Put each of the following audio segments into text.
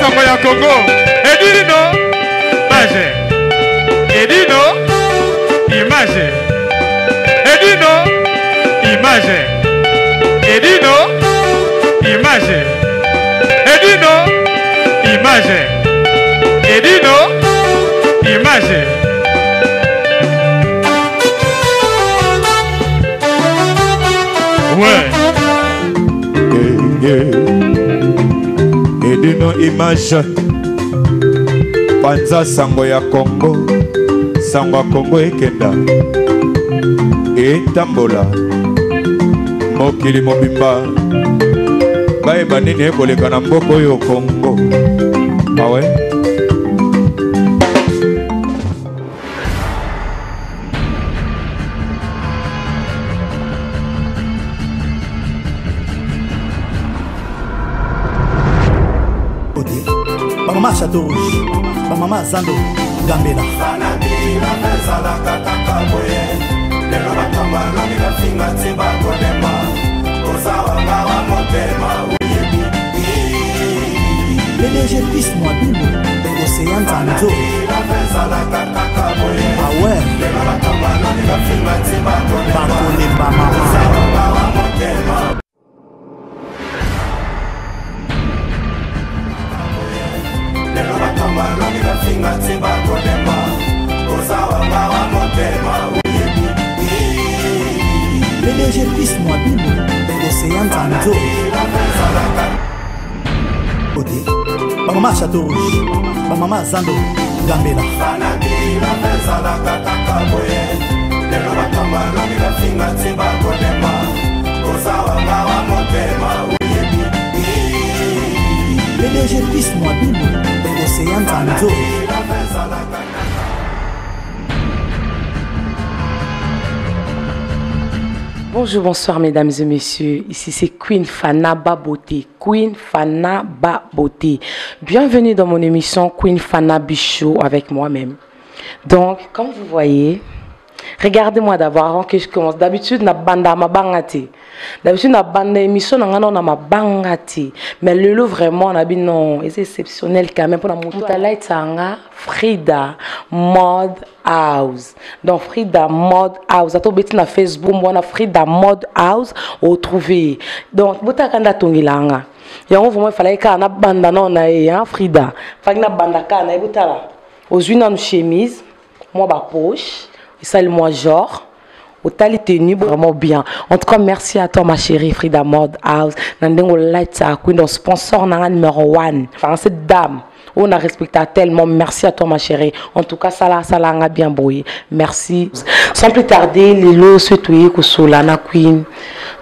sango ya Congo. Edino, image. Edino, image. Edino, image. Edino, image. Edino, image. Edino, image. Ouais. Edino image. Panza sango ya Congo. Sango ya Congo ekenda. Etambola. Mokili mobimba. Bayeba nini ekoleka na mboko yo Congo. Ah ouais? Maman Château Rouge, maman Zando Gambela. PDG Piste moi Bino, Océan Tanzo. Ah ouais. Bakole ba maman. PDG Piste moi Bino, Océan Tanzo. Maman Château Rouge, maman Zando Gambela. PDG Piste moi Bino, Océan Tanzo. Bonjour, bonsoir mesdames et messieurs, ici c'est Queen Fana Baboté, Queen Fana Baboté. Bienvenue dans mon émission Queen Fana Bichot avec moi-même. Donc, comme vous voyez, regardez-moi d'abord avant que je commence. D'habitude, na banda ma bangati. D'habitude, na banda émission na ma bangati. Mais le lot vraiment, on a dit non, c'est exceptionnel quand même pour la moto. Frida Mode House. Donc Frida Mode House. À tout bêtise na Facebook, moi na Frida Mode House au trouver. Donc bota kanda tongilanga. Yango vraiment fallait ka na banda non na ya Frida. Fallait na banda ka na bota aux une en chemise, moi ba poche, et ça le moi genre. Au tali tenu vraiment bien. En tout cas, merci à toi ma chérie Frida Mode House. Nandengo light a Queen sponsor na numéro 1. Enfin cette dame. On a respecté tellement. Merci à toi ma chérie. En tout cas, ça l'a bien brouillé. Merci. Sans plus tarder, les lots se tuer que Solana Queen.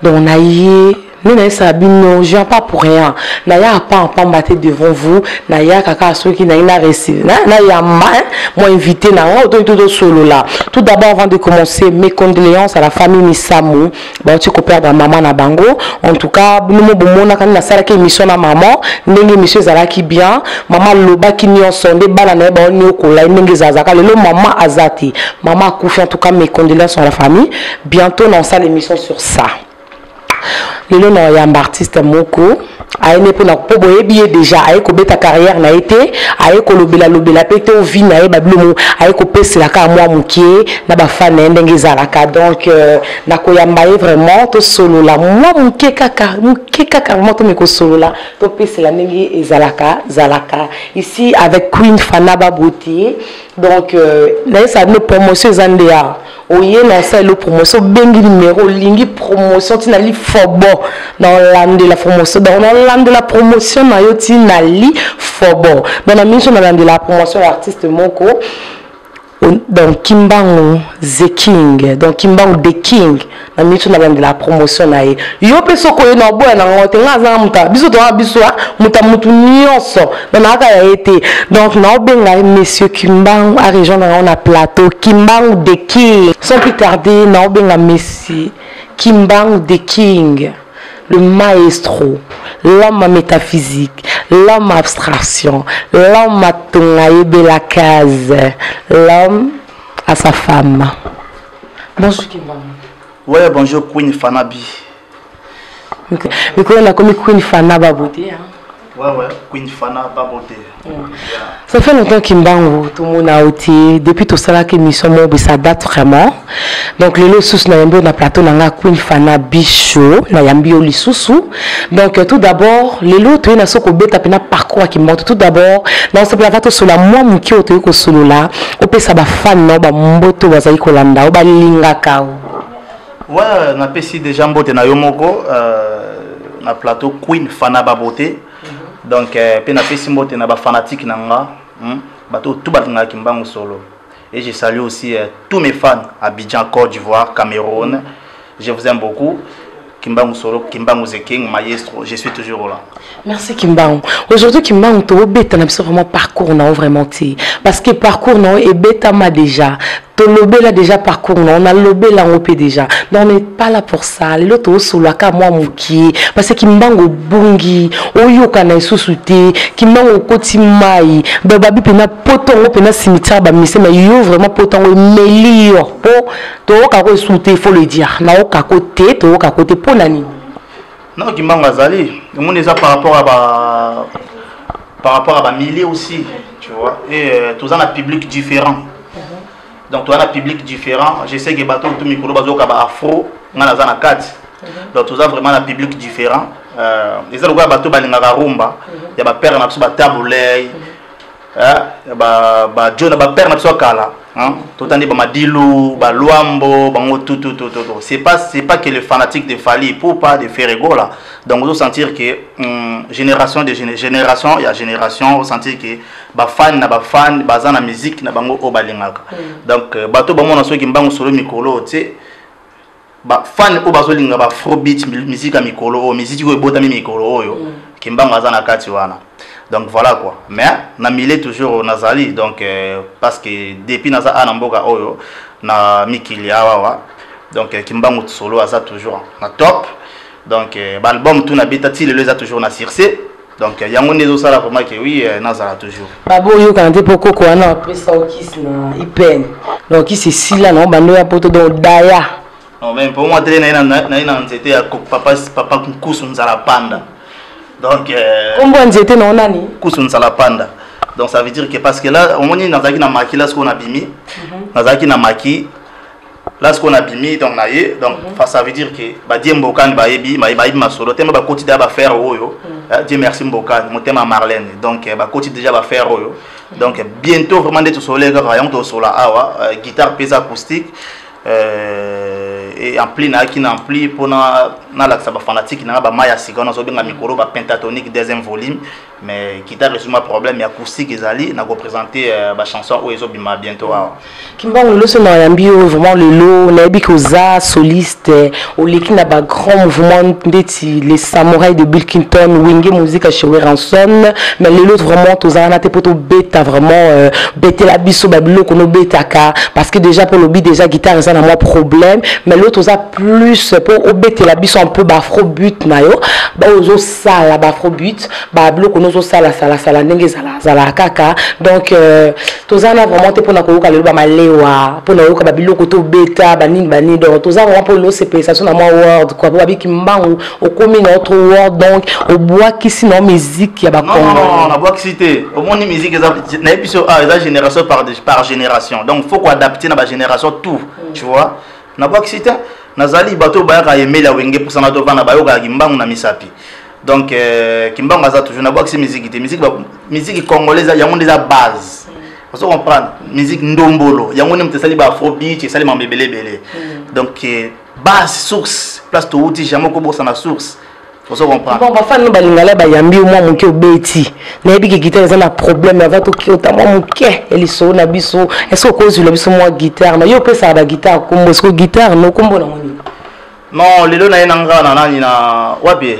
Donc on a eu. Nous n'avons je viens pas pour rien. Naya pas battre devant vous. Naya kaka ceux qui n'a reçu. Naya moi invité na tout solo là. Tout d'abord avant de commencer mes condoléances à la famille Misamou. Bon tu coopères dans maman na bango. En tout cas nous mo bomona quand na sala ke émission na maman. Ndenge monsieur zalaki bien. Maman loba ki ni onsonde bala na ba ni okola ndenge zazaka le maman azati. Maman akufi en tout cas mes condoléances à la famille. Bientôt on sala l'émission sur ça. Le nom est un artiste moko aine pour na poboye bien déjà aye ko beta carrière na été aye ko lobela pété au vie na ba blomo aye ko pese la ka moi mukie na ba fan ndenge zalaka donc na ko yambaye vraiment to solo la moi mukie kaka vraiment to me ko solo la to pese la ndenge ezalaka ici avec Queen Fana Baboté donc là ça nos promotions zandea oye na ça le promotion bengi numéro lingi promotion tinali fobo dans l'an de la promotion dans l'an de la promotion na yo tinali fobo dans la mission dans l'an de la promotion l'artiste moko donc Kimbangu The King donc Kimbangu The King na mission dans l'an de la promotion na yo peso ko na boya na ngote ngaza muta biso to biso muta mutu nyonso dans na ka été donc na obenga monsieur Kimbangu à région on a plateau Kimbangu The King sans plus tarder na obenga monsieur Kimbangu The King, le maestro, l'homme métaphysique, l'homme abstraction, l'homme à tongaïbe la case, l'homme à sa femme. Bonjour Kimbangu. Ouais, bonjour Queen Fanabi. Mais quand on a commis Queen Fana Baboté, hein? Ouais, Queen Fana Baboté. Ça fait longtemps Kimbangu, tout le monde a été. Depuis tout ça, l'émission, ça date vraiment. Donc, le sous na yambi na plateau na Queen Fana Bicho, na yambi oli sousou. Donc, tout d'abord, les lots, tu es soko beta pena parcours à Kimbangu. Tout d'abord, dans ce plavato sur la moi muki o te ko solo là, o pe sa ba fan na ba mboto bazali kolanda, o ba linga kao. Ouais, na pesi déjà mbote na yomoko na plateau Queen Fana Baboté. Donc, pe na pesi mbote na ba fanatique nanga, bato tout batinga Kimbangu solo. Et je salue aussi tous mes fans à Abidjan, Côte d'Ivoire, Cameroun. Je vous aime beaucoup. Kimbangu Solo, Kimbangu Zeking, maestro, je suis toujours là. Merci Kimbangu. Aujourd'hui, Kimbangu, tu as bêta vraiment parcours non vraiment parce que parcours non est bêta ma déjà. Tu lobé là déjà parcours non, on a lobé là on peut déjà. Non, on n'est pas là pour ça. Les autres sont là comme moi mouki parce que Kimbangu bungi, oyo kana isusute, Kimbangu koti mai, bababi pena poton pena cimetière ba mise mais yo vraiment poton melio po to ka ko isusute il faut le dire. Na o ka côté, to ka côté pour nani. Non, Kimbangu Azali, le monde est par rapport à ba milliers aussi, tu vois. Et tous en a public différent. Donc, tu as un public différent. Je sais que bateau tout micro bazo kaba afro, ngana zana 4. Donc, tu as vraiment un public différent. Les autres bateau balinga rumba, il y a ba père na ba taboulay, ba John ba père na kala. Tout en dit ba madilu, ba luambo, bango tout. C'est pas que le fanatique de Fali pour pas de Ferrego là. Donc vous sentir que génération il y a génération, vous sentir que ba fan baza na musique na bango o balingaka. Donc bato ba mona so ki mbango solo mikolo, tu sais ba fan o bazo linga ba afrobeat musique à mikolo, musique ko ebota mi mikolo oyo. Ki mbango aza na kati wana. Donc voilà quoi. Mais na milé toujours au Nazali donc parce que depuis naza anamboka oyo na mikili awa. Donc Kimbangu solo aza toujours na top. Donc l'album tout na bitati le za toujours na circé. Donc yango nezo sala pour moi que oui nazala toujours. Babo yo kanté poko ko na pesa okis na ipen. Donc ici si là non bando ya poto donc daya. Non mais pour moi télé na nzete ya papa kusu nzala panda. Donc combien nzete na nani? Kusu nzala panda. Donc ça veut dire que parce que là au moins nazaki na maki là ce qu'on a bimi. Nazaki na maki là ce qu'on a bimi donc naie donc ça veut dire que ba die mbokani ba yebi ma solo tema ba koti da ba faire oyo. Dieu merci mbokani mon thème Marlène donc ba koti déjà ba faire oyo. Donc bientôt vraiment d'être soleil rayon to sola awa guitare pesa acoustique et ampli na qui ampli pour na la ça ba fanatique na ba maya sigona so benga micro ba pentatonique deuxième volume mais guitare c'est un problème mais acoustique ezali na représenter ba chanson o ezo bima bientôt Kimbangu le son na yambi vraiment le lot na bi koza soliste au leki na ba grand mouvement ndeti les samouraïs de Bill Clinton Wingé musique chez Ranson mais le lot vraiment toza na te poto beta vraiment beta la biso babilo kono beta ka parce que déjà pour le beat déjà guitare ça na moi problème mais l'autre a plus pour obéter la biso un peu afrobeat na yo ba ozo sala ba afrobeat ba bloko nozo sala ndenge zala kaka donc tozana vraiment te pona ko ka le ba malewa pona yo ka ba biloko to beta bani donc tozana vraiment pour l'OCP na moi word quoi ba bi Kimbangu au commun notre word donc au bois qui sinon musique ya ba Congo non na bois qui cité au moins musique na épisode a génération par génération donc faut qu'on adapter na ba génération tout tu vois na bois qui cité nazali bato bayaka aimer la wenge pour ça na to vana bayoka Kimbangu na misapi donc Kimbangu aza toujours na bois qui musique congolaise yango déjà base parce qu'on comprend musique ndombolo yango nem tesali ba afrobeat et sali mambelebele donc base source place to uti jamais ko bossa na source faut comprendre bon ba fan no balingala ba yambi mo muke obeti na ebi ke guitare za na problème avant to ki otama muke eliso na biso est-ce que cause le biso moi guitare na yo pesa ba guitare kombo est-ce que guitare no kombo na moni non lelo na yenanga na nani na wapi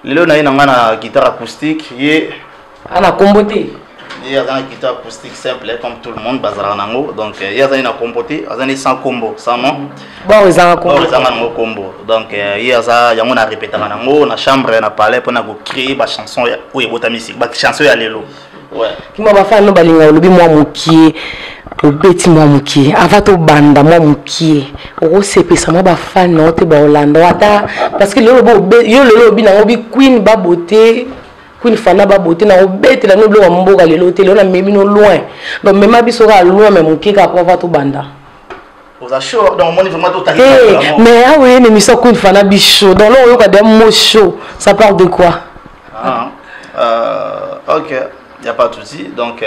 lelo na yenanga na guitare acoustique ye ana kombote il y a une guitare acoustique simple comme tout le monde bazara nango donc il y a une compoté azani sans combo sans nom bon ils ont combo donc il y a ça il y a on a répété nango na chambre na palais pour na go créer ba chanson ou ebota musique ba chanson ya lelo ouais kima ba fa no balinga lobi moi mukie obeti moi mukie avato banda moi mukie o sepesa moi ba fa no te ba Hollande ata parce que le lobi na obi Queen Baboté Queen Fana ba beauté na obete la no blo mboka lelo te lelo na memi no loin donc même biso ka loin mais mon kika pour va to banda aux achats donc mon vraiment tout mais ah oui une émission Queen Fana bicho donc là on a des mots chauds ça parle de quoi ok il y a pas de souci donc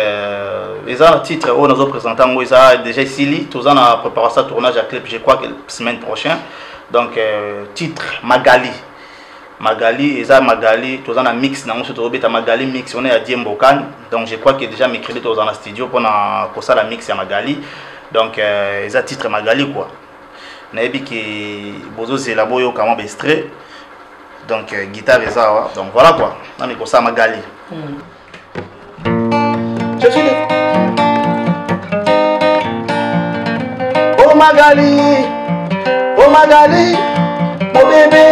les autres titres on nous présenté moi ça déjà ici tous on a préparé ça tournage à clip je crois que la semaine prochaine donc titre Magali, Eza Magali, tous en a mix, nous sommes à Magali mix, on est à Diembokan, donc je crois que déjà mercredi tous en a studio pour ça la mix à Magali, donc Eza titre Magali quoi. Naebi qui bozo c'est la boyo comment bestré, donc guitare Eza, donc voilà quoi, on est pour ça Magali. Je suis oh Magali, mon bébé.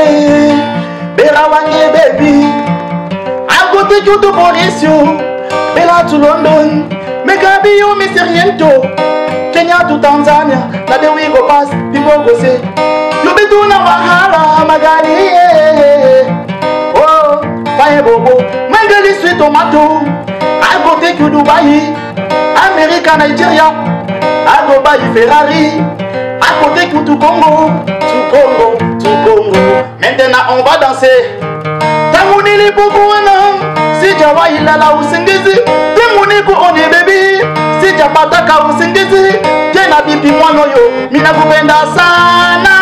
Bella wange baby, I go take you to Mauricio, Bella to London, make a be you Mr. Riento, Kenya to Tanzania, now the we go pass, people go say, you be doing a Wahala, Magali, oh, fire bobo, Magali sweet tomato, I go take you to Dubai, America, Nigeria, I go buy Ferrari, I go take you to Congo, Maintenant on va danser. Tamuni li bubuana, si jawa ilala usingizi. Tamuni ku one baby, si japataka usingizi. Jena bibi mwano yo, mina kupenda sana.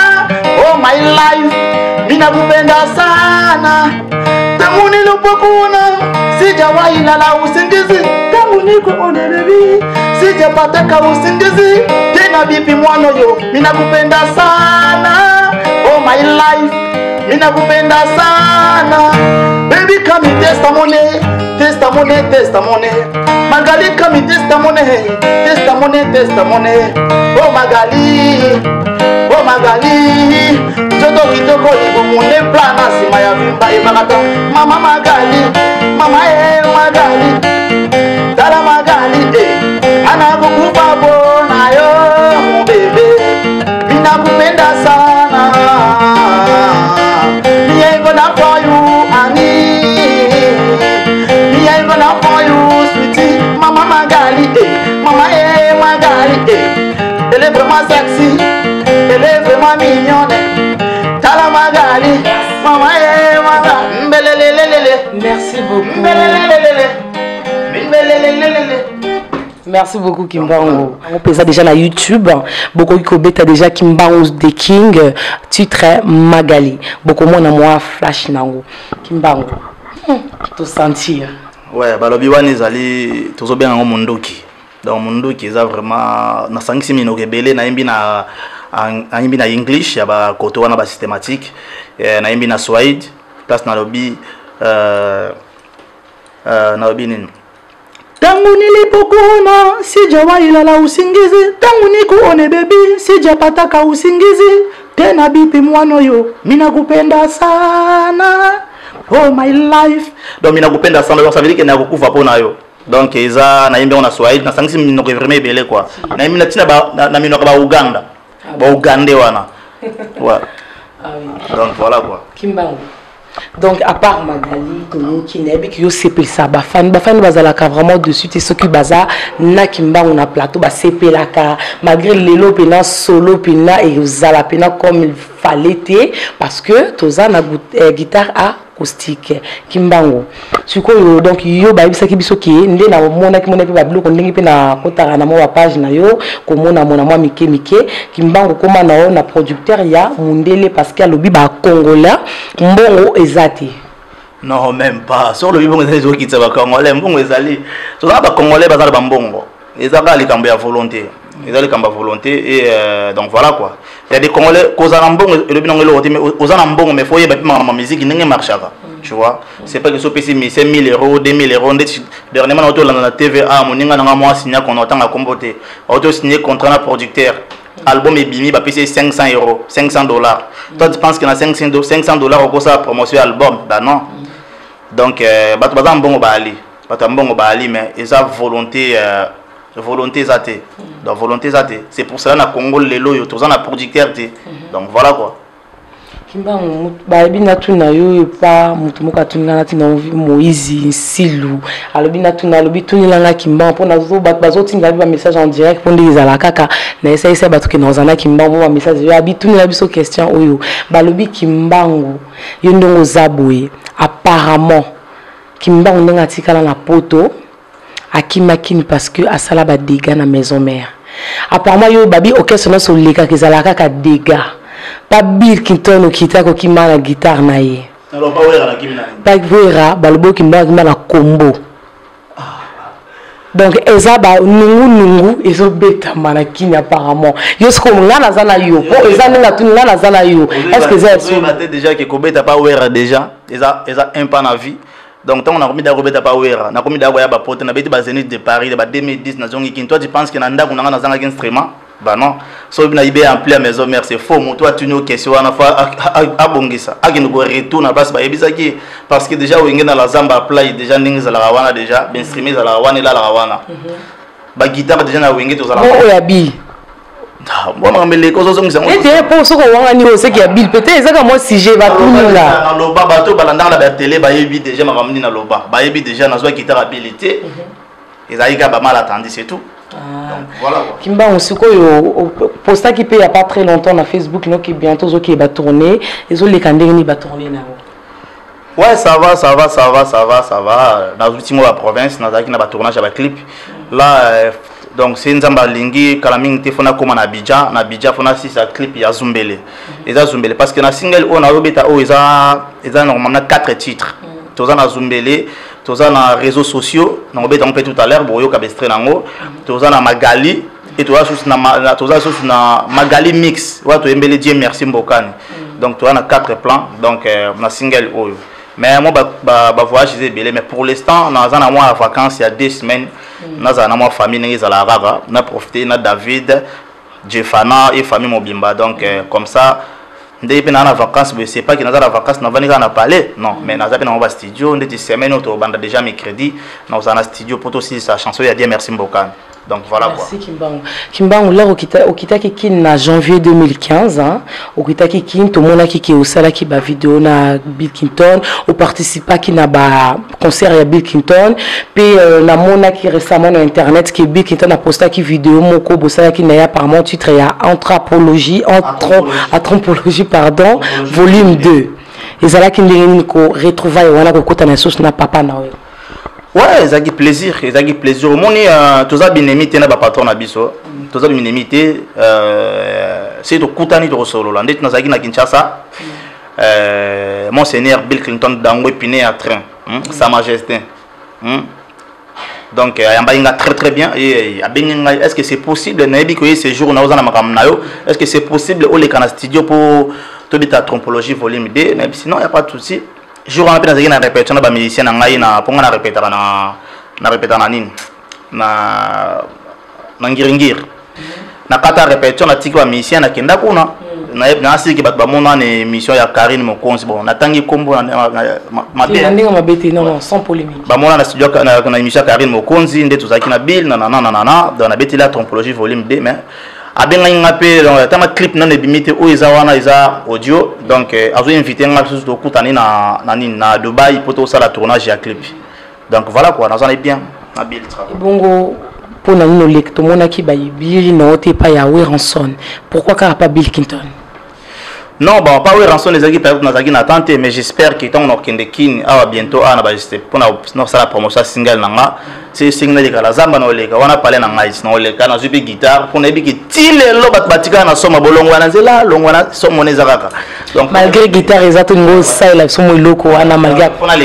Oh my life, mina kupenda sana. Tamuni li bubuana, si jawa ilala usingizi. Tamuni ku one baby, si japataka usingizi. Jena bibi mwano yo, mina kupenda sana. Oh my life, mina kupenda sana. Baby come and testimony. Magali come and testimony. Oh Magali, joto kitoko libo monde plana si maya vimba ibakata. Mama Magali, Magali, Dala Magali, ana kukupa bona yo, mon bébé, mina kupenda sana. Me ain't gonna for you, honey. Me ain't gonna for you, sweetie. Mama Magali, Magali, elle est vraiment sexy, elle est vraiment mignonne. Tala Magali, merci beaucoup. Merci beaucoup Kimbango. On peut ça déjà sur YouTube. Beaucoup qui connaissent déjà Kimbango The King. Titre Magali. Beaucoup moins moi flash nango. Kimbango. Tout sentir. Ouais, bah le biwan est allé toujours bien en mondoki. Dans mondoki ça vraiment na 5-6 minutes rebelle na imbi na English ya ba koto wana ba systématique na imbi na Swahili place na lobby nini. Tangu nilipokuna sijawa ilala usingizi, tangu nikuone baby sijapataka usingizi, tena bipi mwano yo mina kupenda sana. Oh my life, donc mina kupenda sana, ça veut dire que na kukufa pona yo. Donc eza na imbe on a Swahili na sangisi mino vraiment belé quoi. Na imbe na tina na mino ba Uganda. Ba Ugandais wana. Ouais. Ah oui. Donc voilà quoi. Kimbango. Donc à part Magali, qui n'est pas qui s'appelle ça, bafan bazalaka vraiment dessus, et ce qui baza na Kimbango na plateau, ba sepelaka malgré l'élo pena solo pena et zala pena comme il fallait parce que toza na guitare acoustique Kimbango. Siko donc yo ba bisa ki biso ki ndé na mona ki mona pe ba biloko ndenge pe na kotaka na mo page na yo ko mona moi mike Kimbango koma na na producteur ya Mundele parce que lobi ba congolais mbongo ezati. Non même pas sur le mbongo ezali ki tsaba congolais mbongo ezali to ba congolais bazala ba mbongo ezaka likambo ya volonté. Ils ont le volonté et donc voilà quoi. Il y a des Congolais qui ont un bon le binongelo mais aux un bon mais faut y mettre ma musique n'est marche pas. Tu vois, c'est pas que ce PC mais c'est 1000 €, 2000 €. Dernièrement on a la TVA, mon ninga n'a moi signé qu'on entend à comboter. Auto signé contrat na producteur. Album et bimi va payer 500 €, 500 $. Toi tu penses qu'il y a 500 $ pour ça promotion album? Bah non. Donc bah un bon bali, bah un bon bali mais ils ont volonté zate. Donc volonté zate. C'est pour cela na Congo lelo yo tous en a producteur té. Donc voilà quoi. Kimbangu bayebi na tuna yo pa mutu moka tunga na tina Moïse Silou alobi na tuna alobi tunila nga Kimbangu pona zo bazotinga ba message en direct pona ezala kaka na esa bato ke nozana Kimbangu ba message yo abi tunila biso question oyo balobi Kimbangu yo ndongo zaboye apparemment Kimbangu ndanga tikala na poto akimakini parce que asala ba dégâts na maison mère apparemment yo babi OK sona so leka kezala kaka dégâts pas Bill Clinton qui t'a qui m'a la guitare naïe. Alors pas ouvrir la guitare. Pas ouvrir, balobo qui m'a la combo. Donc eza ba nungu ezo beta manakini apparemment. Yo ce qu'on a nazana yo. Pour eza ninga tu nga nazana yo. Est-ce que ça so maté déjà que kobeta pas ouvrir déjà. Eza un pas na vie. Donc tant on a commis d'arobeta pas ouvrir. Na commis d'avoir ba pote na beti ba Zénith de Paris de ba 2010 na zongi kin. Toi tu penses que na ndako na nazana instrument? Bah non, so bien ibé ampli à maison mère c'est faux. Moi toi tu nous question on a fait à bongisa. À qui nous retourne à base bah ebisaki parce que déjà où dans la zamba play déjà ningi la rawana déjà bien streamé la rawana là la rawana. Bah guitare déjà na wingi to za la. Oh yabi. Moi mais les causes sont et tu pour ce qu'on va ni c'est qu'il y a Bill peut-être ça comme moi si j'ai va tout là. Dans loba bateau balanda la télé bah yebi déjà m'a ramené dans loba. Bah yebi déjà na zo guitare habilité. Et ça y a pas mal attendu c'est tout. Donc, voilà quoi. Kimbangu siko yo posta qui paye il y a pas très longtemps na Facebook non qui bientôt zo qui va tourner et zo les kandenge ni va tourner na. Ouais, ça va. Dans l'ultime la province, dans la tournage avec clip. Là, donc c'est une zamba lingi, kalaming tefona comme en Abidjan, fona si ça clip ya Zumbele. Et ça Zumbele parce que na single on a robeta o ils normalement 4 titres. Tous en Zumbele, tous en réseaux sociaux, on robeta on peut tout à l'heure boyo kabestre nango, tous en Magali et tous na Magali mix. Ouais, to embele Dieu merci Mbokani. Donc tu as 4 plans, donc na single oyo. Mais moi voyage c'est belé mais pour l'instant dans un mois à vacances il y a 2 semaines dans un mois famille n'engage à la rara on a profité na David Jeffana et famille Mobimba donc comme ça dès que dans vacances mais c'est pas que dans la vacances on va venir à parler non mais dans un studio on est semaine auto bande déjà mercredi dans un studio pour aussi sa chanson il y a Dieu merci Mbokan. Donc voilà quoi. Merci Kimbangu là okita ki na janvier 2015 hein okita ki to mona ki osala ki ba vidéo na Bill Clinton ou participa ki na ba concert ya Bill Clinton puis na mona ki récemment na internet ki Bill Clinton a posté ki vidéo moko bosala ki na ya par mon titre ya anthropologie pardon volume 2 ezala ki ndenge ko retrouvaille wana ko kota na source na papa na we. Ouais, ça fait plaisir. Au monde, tous les binémités na ba patron na biso, tous les binémités, c'est au Koutani de Rosolo. Là, nous sommes na Kinshasa. Monseigneur Bill Clinton d'Angwe Piné à train, Sa Majesté. Donc, il y très bien. Est-ce que c'est possible? Ces jours, est-ce que c'est possible au Lekana studio pour Tobita Anthropologie volume 2? Sinon, il n'y a pas de souci. Jour en plus na répétition na musicien na pour na répéter na nini na ngiringir na kata répétition na tiki ba musicien na kenda kuna na siki bat ba mona na émission ya Karine Mokonzi bon na tangi kombo na ndinga mabete non sans polémique ba mona na studio na émission ya Karine Mokonzi nde tuzaki na Bill na dans na beti la Anthropologie volume 2 mais abenga ngape donc tama clip na nebimite o wana audio donc azo invité nga tous to kutani na Dubaï pour tout ça la tournage ya clip donc voilà quoi on est bien na Bill travail bongo pour na no lek to mona ki ba Bill na ote pa ya Ranson pourquoi car pas Bill Clinton non bon pas Ranson les équipes na attente mais j'espère que tant on okende kin awa bientôt na ba juste pour na ça la promotion single nanga c'est signal de la zamba na oleka wana pale na ngai na oleka na zubi guitare pour na biki tilelo batika na soma bolongo wana nzela longo wana somo neza kaka donc malgré guitare exacto ngo ça la somo loko wana malgré fona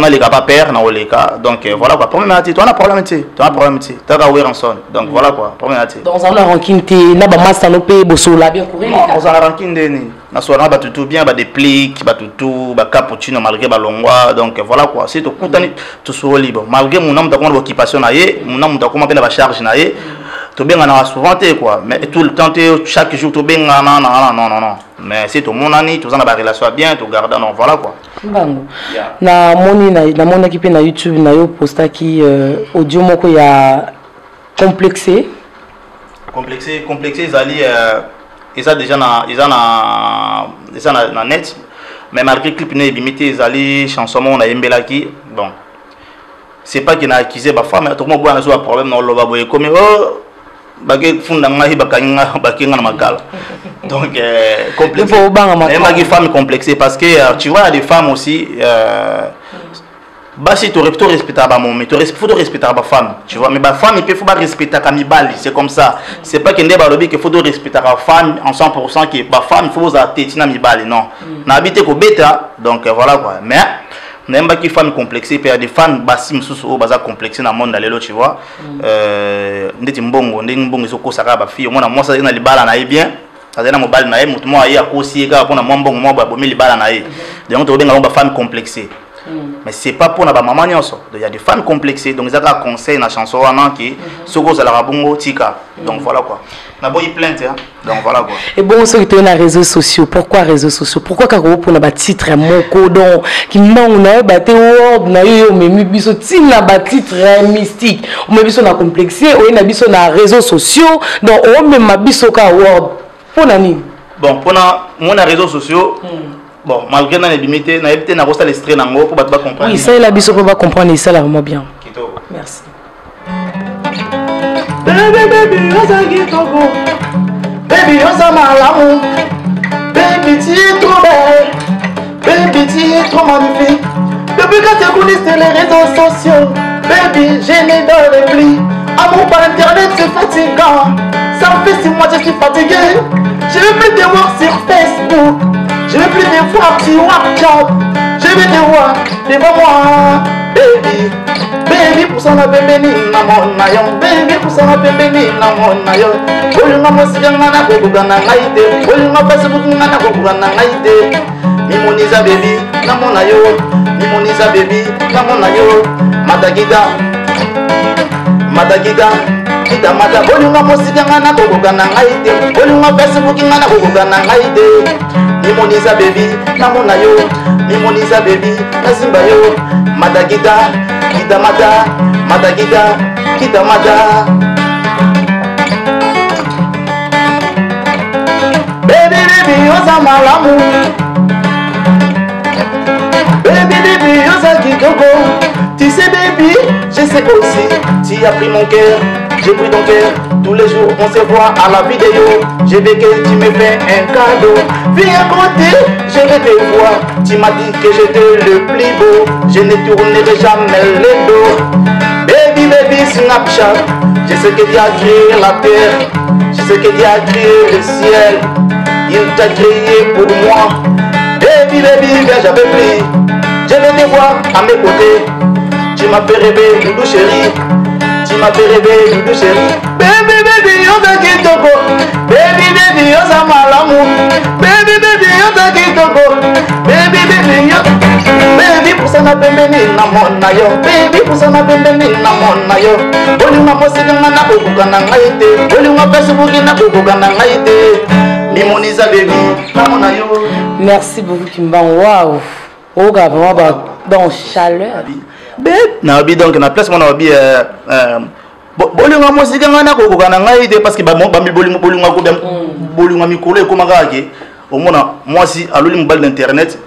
leka pas père na oleka donc voilà quoi problème ati toi na problème ti taka Ranson donc voilà quoi problème ati dans un ranking ti na ba master no pe bosola bien courir dans un ranking de ni na soirée ba tout bien ba des pliques ba tout ba cappuccino malgré ba longwa donc voilà quoi c'est tout contani tout sur libre malgré mon nom d'accord occupation na ye mon nom d'accord ma ba charge na ye to bien na souvent quoi mais tout le temps chaque jour to bien non mais c'est tout mon ami tout ça na ba relation bien to garder non voilà quoi bango na moni na mona ki pe na YouTube na yo posta ki audio moko ya complexé zali ils ont déjà na net mais malgré clip ne limité ils allaient chanson on a yembelaki bon c'est pas qu'il a accusé ba femme tout le monde a un problème dans le babo comme oh bagay funda ngai bakinga na makala donc complexe mais ma femme complexée parce que tu vois des femmes aussi bah si tu respectes pas mon mais tu faut respecter ba femme tu vois mais ba femme il faut pas respecter kamibali c'est comme ça c'est pas que ndeba lobby que faut respecter ba femme en 100% que ba femme il faut za tetina mibali non na habiter ko beta donc voilà quoi mais n'aime qui femme complexée puis il y a des femmes basi msusu au baza complexé dans monde lelo tu vois ndeti mbongo izoko saka ba fille mona moi ça na libala na bien azana mobile na mutu mo ayi akosi eka pona mbongo mo ba bomi libala na ye donc to benga ba femme complexée mais c'est pas pour na ba maman nyonso il y a des femmes complexées donc ils ont conseil na chanson wana qui soko za la rabongo tika donc voilà quoi na boy plainte hein donc voilà quoi et bon ceux qui sont les réseaux sociaux pourquoi réseaux sociaux pourquoi kako pour na ba titre moko donc qui manque na ba te word na yo memi biso tin na ba titre mystique ou memi biso na complexé ou na biso na réseaux sociaux donc o même ma biso ka word pour na ni bon pour na mon réseaux sociaux bon malgré na limité na éviter na rosta l'extrait nango pour ba comprendre oui ça la biso pour ba comprendre ça là vraiment bien merci baby ozangi toko baby ozamalamu baby tu es trop belle baby tu es trop magnifique depuis quand tu connais les réseaux sociaux baby j'ai né dans les plis amour par internet c'est fatigant ça me fait 6 mois je suis fatigué je veux plus te voir sur Facebook je veux plus te voir sur WhatsApp je veux te voir devant moi baby baby pour ça na pembeni na mona yo baby pour ça na pembeni na mona yo olinga mosika ngana kokugana ngaite olinga Facebook ngana kokugana ngaite mimoniza baby na mona yo mimoniza baby na mona yo madagida kita mata olinga mosika ngana kokugana ngaite olinga Facebook ngana kokugana ngaite mimoniza baby na mona yo mimoniza baby na simba yo madagida kita mata madagida kita mata baby baby oza malamu baby baby oza kitoko tu sais baby je sais aussi tu as pris mon cœur j'ai pris ton cœur tous les jours on se voit à la vidéo je veux que tu me fais un cadeau viens à côté je vais te voir tu m'as dit que j'étais le plus beau je ne tournerai jamais le dos baby baby Snapchat je sais que tu as créé la terre je sais que tu as créé le ciel il t'a créé pour moi baby baby viens j'avais pris je vais te voir à mes côtés tu m'as fait rêver doudou chérie tu m'as fait rêver doudou chérie baby baby oza kitoko baby baby oza malamu baby baby oza kitoko baby baby yo baby pour ça na pembeni na mona yo baby pour ça na pembeni na mona yo olinga mosika ngana kokugana ngaite olinga Facebook na kokugana ngaite mimoniza baby na mona yo merci beaucoup Kimbangu waouh oh gars vraiment dans chaleur na bi donc na place mon abi bolinga mosika ngana kokugana ngaite parce que ba bolinga ko bolinga mikolo e koma kake omona mwasi aloli mobile d'internet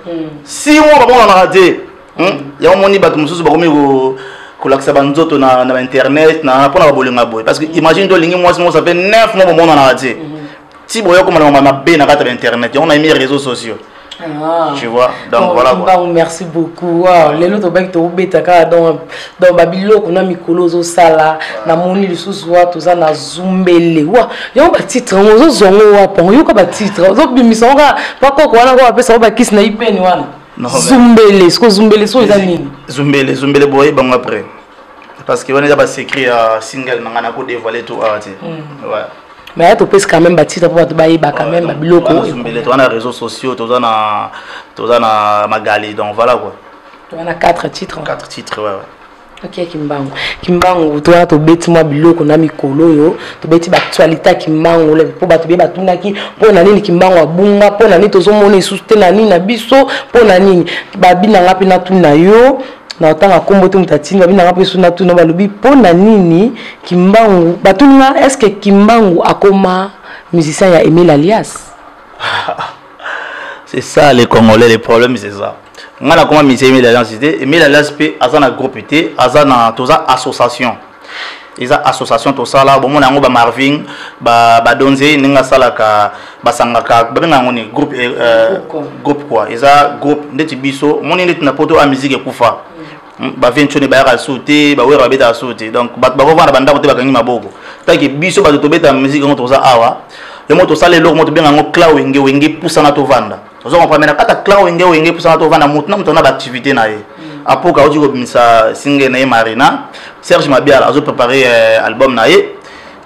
6 mois ba mona raté ya omoni bato mususu ba komi ko laksa banzoto na internet na pona ba bolinga boy parce que imagine to lingi mwasi mo ça fait 9 mois ba mona raté ti boyo ko mala ma be na kata internet on a mis les réseaux sociaux. Tu vois, donc voilà quoi. Merci beaucoup. Wow, les autres bec to betaka dans babilo qu'on a mikolo zo sala na moni le sous-soir tout ça na zumbele. Wa, yo ba titre zo zongo wa pon yo ka ba titre. Zo bimisa nga pa ko wana ko apesa ba kiss na ipeni wana. Zumbele, ce que zumbele so ezani. Zumbele boy bon après. Parce que on a pas écrit single na ngana ko dévoiler tout art. Ouais. Mais tu peux quand même bâtir pour quand même biloko on a réseaux sociaux tu as magali donc voilà quoi tu as 4 titres ouais OK Kimbangu toi to beti moi biloko na mikolo yo to beti ba actualité Kimbangu le po ba to be batunaki po na nini Kimbangu abunga po na nini tozomona isuste na nini na biso po na nini ba binanga pe na tuna yo na otanga kombo to mutatini babi na peso na tuna balobi pona nini Kimbangu batunga est-ce que Kimbangu akoma musicien ya Emile Alias? C'est ça les Congolais, les problèmes c'est ça. Ngana comment musicien Emile Alias c'était Emile Alias pe azana groupe té azana toza association. Eza association to sala bon mona ngo ba Marvin ba Donze ninga sala ka basangaka benga ngoni groupe groupe quoi eza groupe ndeti biso moni ndeti na poto a musique ekufa ba ventone ba ya sauter ba wera beta sauter donc ba vana banda ko te bakangi maboko taki biso ba to beta musique ngo to za awa le moto sala le moto benga ngo cloud wenge poussa na to vanda ozo comprendre kata cloud wenge poussa na to vanda mutu na mutona ba activité na ye apoka oji ko bimisa singe na ye Marina Serge Mabiala azo préparer album na ye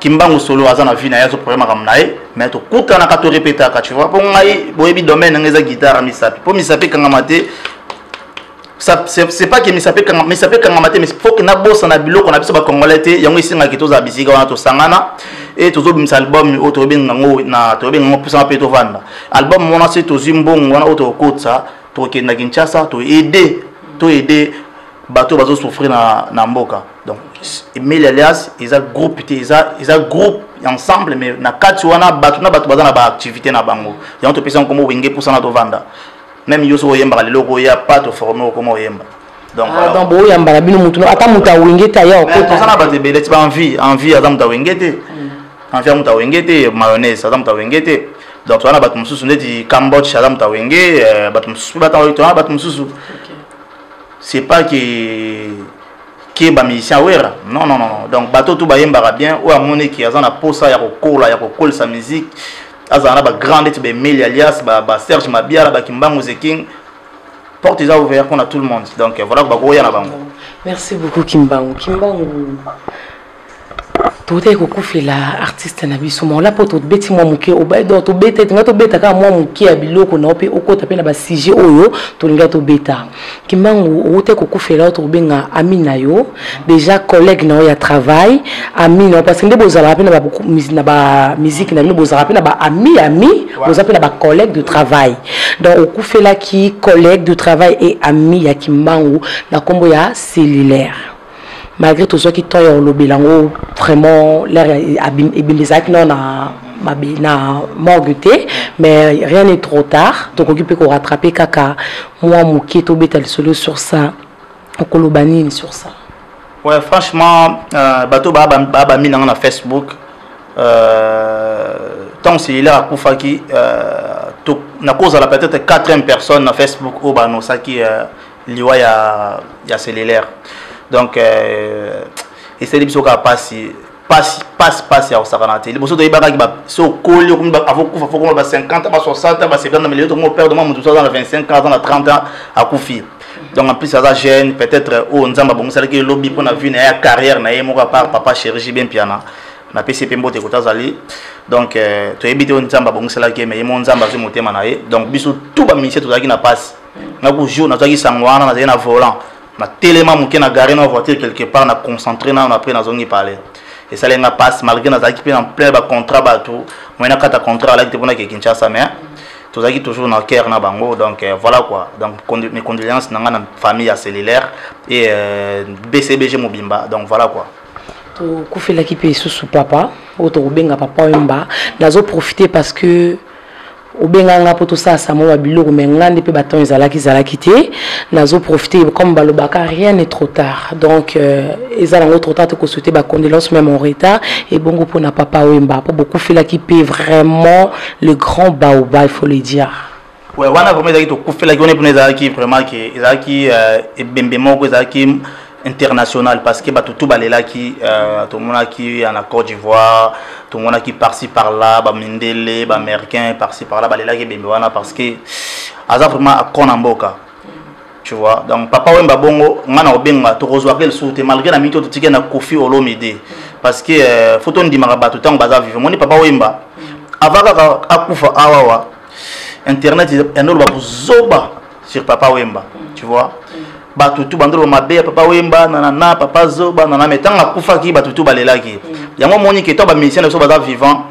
Kimbangu solo azana vie na ye azo programme kam na ye mais to kuta na ka to répéter ka tu vois pour ngai boyebi domaine ngeza guitare misapi pour misapi kangamate ça c'est pas que misapi kangamate mais faut que na bossa na biloko na biso ba congolais te yango isinga ki to za bisika wana to sangana et to zo bimisa album auto benga ngo na to benga ngo pusa pe to vanda album mona c'est to zimbongo wana auto kotsa to ke na Kinshasa to aider bateau bazo souffrir na mboka donc Emile Alias ils a groupe ils a groupe ensemble mais na kati wana bateau na bateau bazana ba activité na bango yango to pesa comme wenge pour ça na to vanda même yoso oyemba le logo ya pas to former comme oyemba donc donc bo yamba la bino mutu ata muta wenge ta ya ko to sana ba te bele ti envie ata muta wenge te envie muta wenge te mayonnaise ata muta wenge te donc wana bateau mususu ndeti Cambodge ata muta wenge bateau mususu bateau mususu c'est pas que ba musicien wera non donc bateau tout ba yembara bien ou amone ki azana posa ya kokola sa musique azana ba grande te ba Emile Alias ba Serge Mabiala ba Kimbangu Zeking porte est ouverte pour tout le monde donc voilà ba ko ya na bango. Merci beaucoup Kimbangu tout kokufela artiste na biso mo la poto beti mo muke oba to beta to beta ka mo muke ya biloko na ope okota pe na ba sujet oyo to linga to beta Kimbangu ote kokufela to benga Amina yo déjà collègue na ya travail Amina parce que ndebo zala pe na ba musique na ndebo zala pe na ba ami boza pe na ba collègue de travail donc okufela ki collègue de travail et ami ya Kimbangu na kombo ya cellulaire malgré tout ce qui toy au lobelango vraiment l'air ebimezak non na morguté mais rien n'est trop tard donc occupé qu'on rattraper kaka moi muki to betal solo sur ça okolobani sur ça ouais franchement bateau baba mina na Facebook tant c'est là akufa ki na cause à la peut-être 4e personne na Facebook au bano ça qui liwa ya cellulaire donc et c'est des choses qui passe à Osaranate les choses de ibaka qui ba so koli comme avant kufa faut comme ba 50 ba 60 ba 70 millions de mon père de moi tout ça dans 25 ans dans 30 ans à kufi donc en plus ça jeune peut-être au nzamba bon ça que lobby pour na vie na carrière na ye mon papa chirurgien bien piana na PCP mbote kotazali donc to ebité on nzamba bon ça que mais mon nzamba zo motema na ye donc biso tout ba ministère tout ça qui na passe na ku jour na to ki sangwana na volant na tellement muke na garé na voiture quelque part na concentré na on après na zongi parler et ça lenga passe malgré na zaki pe en plein ba contrat ba tout moi na kata contrat là qui te pona ke Kinshasa mais tout ça qui toujours na cœur na bango donc voilà quoi donc mes condoléances na na famille à cellulaire et BCBG Mobimba donc voilà quoi to kufela ki pe sous papa o to benga papa yomba nazo profiter parce que obenganga poto ça mo babiloko mais ngande pe baton ezalaki te nazo profiter comme balobaka rien n'est trop tard donc ezala trop tard que souhaiter ba condoléances même en retard et bongo pour na papa Wemba pour beaucoup fait là qui paie vraiment le grand baoba il faut le dire ouais wana vraiment ezaki to kufela ki on est pour ezalaki vraiment ki ezalaki ebembemo ko ezalaki international parce que tout balela qui tout le monde qui en Côte d'Ivoire tout le monde qui par-ci par-là ba mindele ba américain par-ci par-là balela qui bembewana parce que aza vraiment à Konamboka tu vois donc papa Wemba bongo ngana obenga to rezoa quel soute malgré la mito to na Kofi Olomide parce que photo ndimaka ba tout temps baza vivre moni papa Wemba avaka akufa awawa internet enolo ba zoba sur papa Wemba tu vois batutu bandolo mabe papa Wemba nanana papa Zoba nanana metanga kufa ki batutu balelaki yango moni ke to ba musicien so baza vivant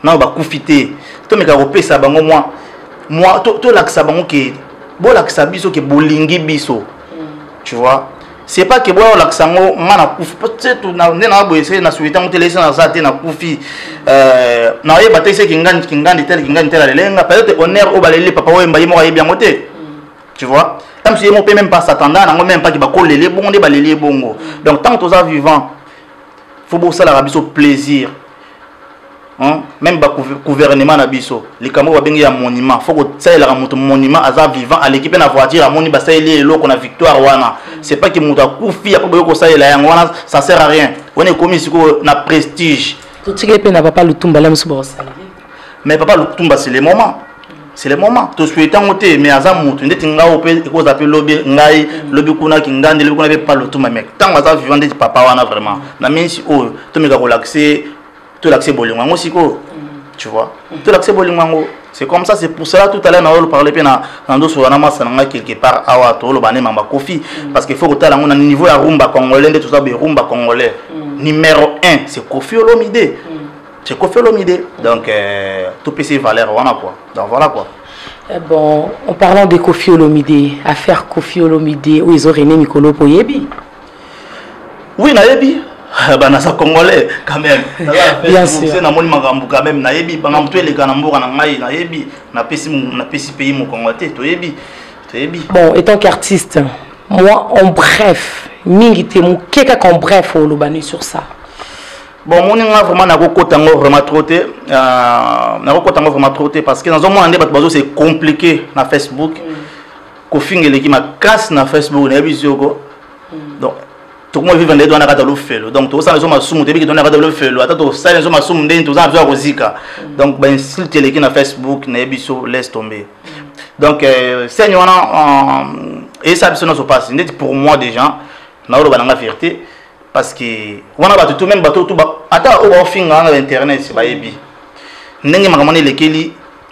na ba kufité to meka kopesa bango moi to laksa bango ke bo laksa biso ke bolingi biso tu vois c'est pas que boyo laksango ngana kufi peut-être na ndena boyese na souhaiter monter les na zate na kufi na yeba te c'est kingandi tel lenga peut-être honneur au balele papa wemba yimo yebi ngote tu vois comme si mo peut même pas s'attendre na même pas ki ba kolele bongo de balele bongo donc tant que tu es vivant faut bosser la rabiso plaisir. Hein? Même le gouvernement na biso les camerounais bengi ya monument faut que ça la moto monument aza vivant à l'équipe na voiture à moni ba ça il est loko na victoire wana c'est pas que muta kufi ya ko ça il a wana ça sert à rien on est commis sur na prestige tout ce qui n'a pas le tumba là monsieur boss mais papa le tumba c'est le moment to souhaitant oté mais aza mutu ndeti ngao pe ko za pe lobby ngai lobby kuna kingande lobby kuna pas le tumba mec tant aza vivant ndeti papa wana vraiment na minsi o to me ka relaxer tout l'accès bolingo aussi tu vois tout l'accès bolingo c'est comme ça c'est pour cela tout à l'heure on parler pena nando so na masanga quelque part awa to lo bane mamba kofi parce qu'il faut que tu na niveau ya rumba congolais tout ça be rumba congolais numéro 1 c'est Koffi Olomide c'est Koffi Olomide donc tout PC valeur wana quoi donc voilà quoi. Bon, en parlant de Koffi Olomide, affaire Koffi Olomide où ils ont René Mikolo Poyebi. Oui, nayebi. Banasa congolais quand même. Bien sûr. C'est na moni makambu quand même nayebi banga mtu ele kana mboka na ngai nayebi na pesi pays mon congolais toyebi. Bon, étant qu'artiste, moi en bref, mingité mon keka en bref au lobani sur ça. Bon, mon nga vraiment na kotango vraiment trotté parce que dans un moment bato c'est compliqué na Facebook. Ko fingele ki ma casse na Facebook na bizoko. Donc tout le monde vit dans les doigts de l'eau. Donc, tout ça, les hommes assument que les doigts de l'eau. Attends, ça, les hommes assument que tout ça, les hommes donc, ben, si tu es sur Facebook, laisse tomber. Donc, c'est et ça, ça se passe. Pour moi, déjà, on a la fierté. Parce que, on a tout même bateau, tout attends, on finit sur Internet, c'est pas ébi. N'est-ce pas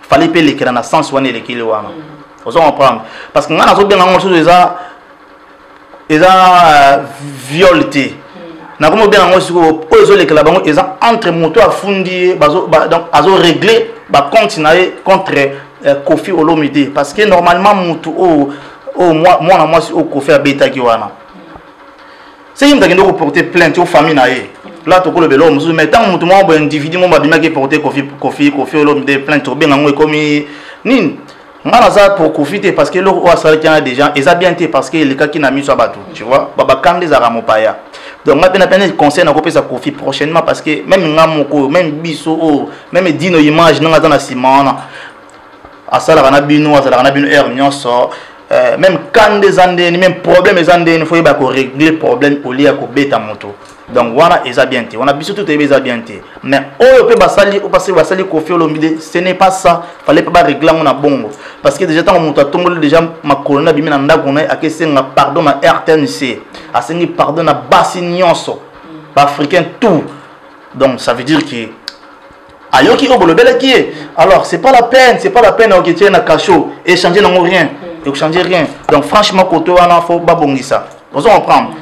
fallait payer les dans le sens où on est les kilos. Vous comprenez? Parce que, on a bien la chose, ils ont violé. Na comme bien en aussi les clabons ils ont entre moto à fundi donc ils ont réglé continuer contre Koffi Olomide parce que normalement moto moi au Koffi a beta ki wana c'est une qui doit porter plainte aux familles naé là to ko le belo mais tant moto moi individu moi bima qui porter Koffi Olomide plainte au bien en comme nin ngana za pour profiter parce que l'eau a ça qu'il y a des gens ils ont bien été parce que les cas qui n'a mis sur bateau tu vois baba quand des aramopaya donc moi peine conseil na ko pesa Koffi prochainement parce que même ngamoko même biso même dino image nga dans la simana asala na bino asala na bino air nyonso même quand des années même problème des années il faut ba ko régler problème au lieu ko beta moto donc voilà ils ont bien été on a biso tout ils ont bien été mais on peut basali ou passer basali Koffi Olomide ce n'est pas ça fallait pas régler on a bongo parce que déjà tant on a tombé déjà ma colonne bimi na ndako na akesenga pardon na RTNC asengi pardon na basi nyonso ba africain tout donc ça veut dire que ayoki obolobela qui est alors c'est pas la peine au que na cachot échanger non rien et changer rien donc franchement koto wana faut ba bongisa vous comprendre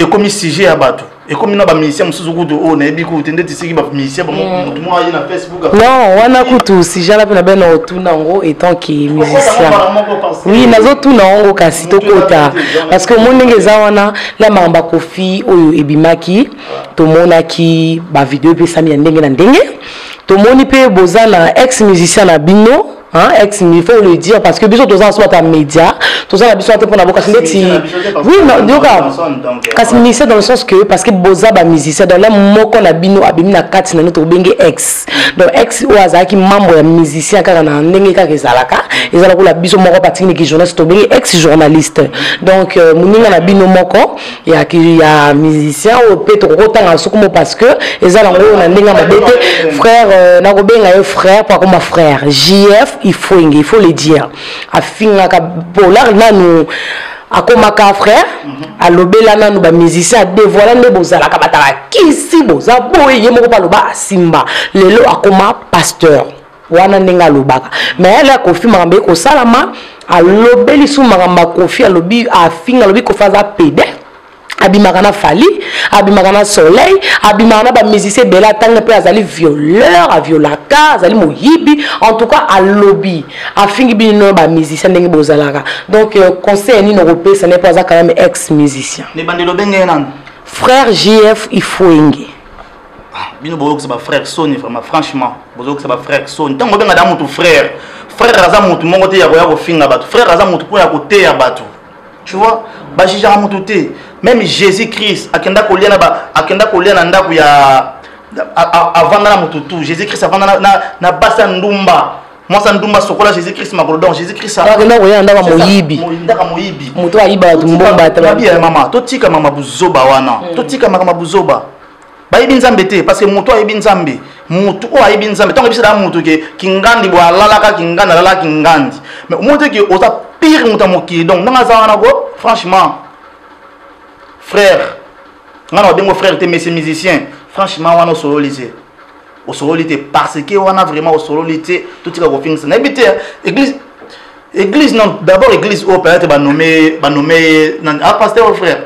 et comme sujet à battre et comme nous ba musicien musuzu kuto o na ebiku tende tisiki ba musicien ba mutu mo na Facebook non wana kutu si jala pe na beno tuna ngo étant que musicien oui nazo tuna ngo kasi to kota parce que mon ngeza wana la mamba Koffi oyo ebimaki to monaki ba vidéo pe sami ndenge na ndenge to moni pe bozana ex musicien na bino. Hein, ex, il faut le dire parce que biso tous en soit à média, tous en biso pour n'avoir cassé oui, non, donc casse ministère dans le sens que parce que boza ba musicien dans le mot qu'on a bino abimi na kati na notre bengue ex. Donc ex ou azaki membre ya musicien car na ndenge ka kezalaka, ezala ko la biso moko patini ki journaliste to bengue ex journaliste. Donc muninga na bino moko ya ki ya musicien ou peut to kotanga sokumo parce que ezala ngo na ndenge mabete frère na ko benga yo frère pas comme frère JF il faut le dire afinga ka polar nanu akomaka frère alobela nanu ba musicien dévoiler ne bozala ka bataka kisi boza boye moko paloba simba lelo akoma pasteur wana ninga lobaka mais la Koffi makambe ko salama alobeli su makamba Koffi alobi afinga alobi ko faza pede abimaka Fali, abimaka Soleil, abimaka ba musicien bela tanga pe azali violeur, a violaka, azali moyibi, en tout cas à lobby, a fingi bino ba musicien ndenge bozalaka. Donc conseil ni européen, ce n'est pas ça quand même ex-musicien. Les bandelo benga nan. Frère JF il faut engi. Bino bozo que c'est ba frère Sony vraiment franchement, bozo que c'est ba frère Sony. Tant benga da mutu frère. Frère aza mutu mongote ya ko finga batu. Frère aza mutu po ya ko te ya batu. Tu vois? Ba jija mutu te. Même Jésus-Christ, akenda kolia na ndaku ya avanda na mututu. Jésus-Christ avanda na basa ndumba. Moi ça ndumba sokola Jésus-Christ makolo donc Jésus-Christ akenda kolia ndaka moyibi. Ndaka moyibi. Mutu ayiba tumbomba ta. Bien maman, totika mama buzoba wana. Totika mama buzoba. Ba yibi nzambe te parce que mutu ayibi nzambe. Mutu o ayibi nzambe. Tant que bisa mutu ke kingandi bo alalaka kinganda lala kingandi. Mais mutu ke oza pire mutu moki donc nanga za wana go franchement frère, mon frère était musicien. Franchement, on a sololité. Au sololité parce que on a vraiment au sololité tout ce qu'on fait. N'habite église non d'abord église au peut-être va nommer pasteur frère.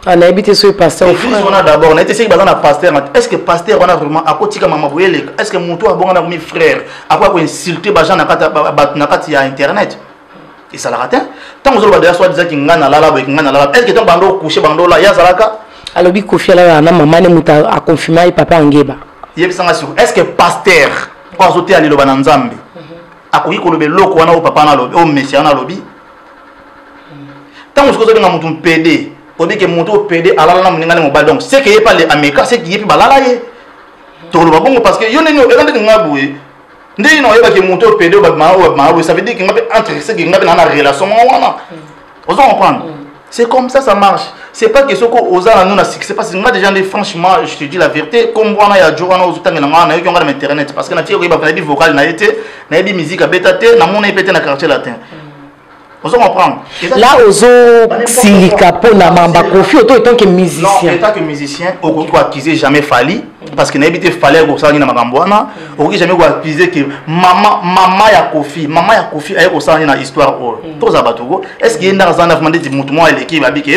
On a habité sur pasteur frère. Église on a d'abord on a été c'est que pasteur. Est-ce que pasteur on a vraiment à côté comme maman boyele? Est-ce que mon toi bon on a mis frère après quoi insulter les gens na kati ya internet? Et ça l'a raté. Tant que vous avez soit disant qu'il ngana lala ngana lala. Est-ce que tant bando coucher bando là ya zalaka? Alors bi kofi là na maman ne muta a confirmer papa ngeba. Yebisanga sur. Est-ce que pasteur kwa zote ali loba na nzambe? Akoki ko lobe loko wana o papa na lobi o messia na lobi. Tant que vous avez nga mutu PD, obi ke mutu PD alala na muninga mo ba donc c'est que y pas les américains c'est qui y pas lala ye. To loba bongo parce que yo ne no elande ngaboué. Ndé non yeba ke monto pédo ba ma ça veut dire qu'il m'a entre ce qui m'a dans la relation wana. Vous comprendre? C'est comme ça marche. C'est pas que ce qu'on osa nous na c'est pas moi déjà franchement je te dis la vérité comme wana ya jona ozutanga na na yo ngana internet parce que na tiko ba bi vocal na été na bi musique beta te na mona pété na quartier latin. Vous comprendre? Là ozo silika po na mamba kofi auto étant que musicien. Non, étant que musicien, au coup accuser jamais Fali parce que n'habite fallait ko ça ni na magambwana, au jamais ko accuser que maman ya Kofi ay ko ça ni na histoire o. Tous abatugo. Est-ce qu'il y a dans un affaire de mutu moi l'équipe abi que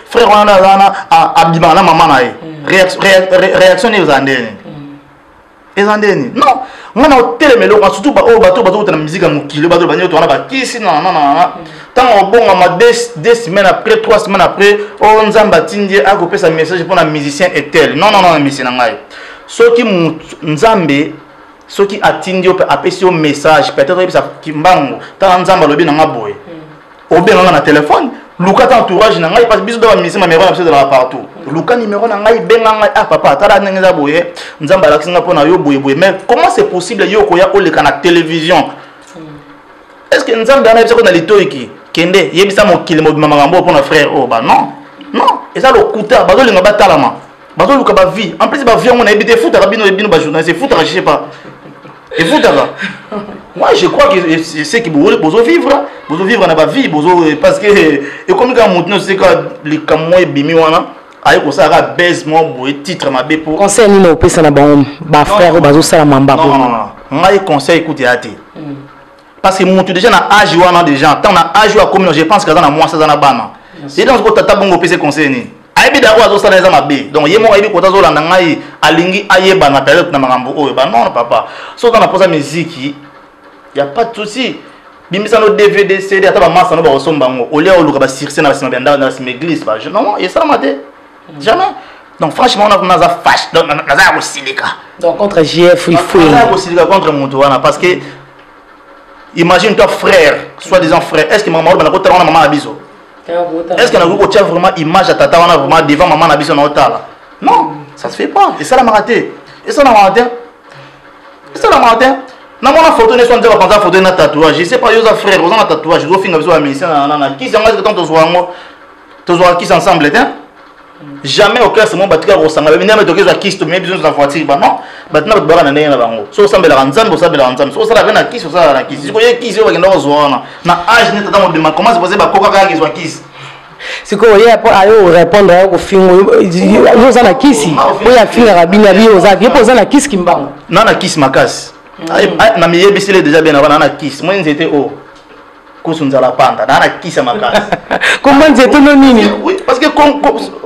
frère on a abima na maman na réaction ni uzandeni. Ezandeni. Non, on a télémelo surtout ba o bato na musique mukilo bato banyo to na ba kisi na. Tant au bon à 2 semaines après 3 semaines après on nzamba tindi a coupé sa message pour un musicien est tel non musicien ngai ceux qui nzambe ceux qui atindi apesi au message peut-être ça kimbango tant nzamba lobi na boye au bien na téléphone luka ta entourage na ngai parce biso ba musicien numéro na là partout luka numéro na ngai benga ngai ah papa tala ngenza boye nzamba la kinga pona yo boye mais comment c'est possible yo ko ya oleka na télévision est-ce que nzamba na biso ko na litoiki kende yebisa mokili mobima makambo pour notre frère oh bah non et ça le couta bazo linga batalama bazo luka ba vie en plus ba vie on a habité foot rabino bino ba journaliste foot je sais pas et foot là moi je crois que c'est que bozo vivre na ba vie bozo parce que et comme quand monter c'est que les camois bimi wana ayi ko ça ra baisse moi boy titre ma be pour conseil ni no pesa na ba frère bazo sala mamba non ngai conseil écoute ate parce que mon déjà na âge wana des gens tant na âge wa commun je pense que ça na moi ça na bana et donc ko tata bongo pese conseil ni aibi da wa zo ça na mabe donc yemo aibi ko tazo landa ngai alingi ayeba na période na makambo oyo ba non papa so dans la pose musique y a pas de souci bimisa no DVD CD ata ba massa no ba osomba ngo olia oluka ba circe na basima benda na basima église ba non et ça maté jamais donc franchement on a za fâche donc na za ko silika donc contre JF il faut na ko silika contre moto wana parce que imagine toi frère, soi-disant frère, est-ce que maman va côté maman abiso? Est-ce que na ko vraiment image à tata wana vraiment devant maman abiso na otala? Non, ça se fait pas. Et ça la raté. Et ça la raté. Na mona photo ne soit déjà pas photo na tatouage. Je sais pas yo za frère, vous en tatouage, vous finir besoin musicien na qui ça nga tant to zo qui ensemble hein? Jamais au cœur c'est mon batika ko sanga mais mais tokezo kiss to mais besoin de voiture ba non batina ba na ndenge na bango so sambela nzambo so sambela nzambo so sala na kiss so sala na kiss ko ye kiss yo bakenda ko zoana na age ne tata mo bima comment c'est possible ba koka ka kiss wa kiss siko ye ayo répondre ko fingo yo za na kiss ko ya finga rabina bio za ye poza na kiss kimbango na kiss makasi na miye bisile déjà bien avant na kiss moi c'était oh kusunza la panda na kiss makasi comment c'était no nini oui parce que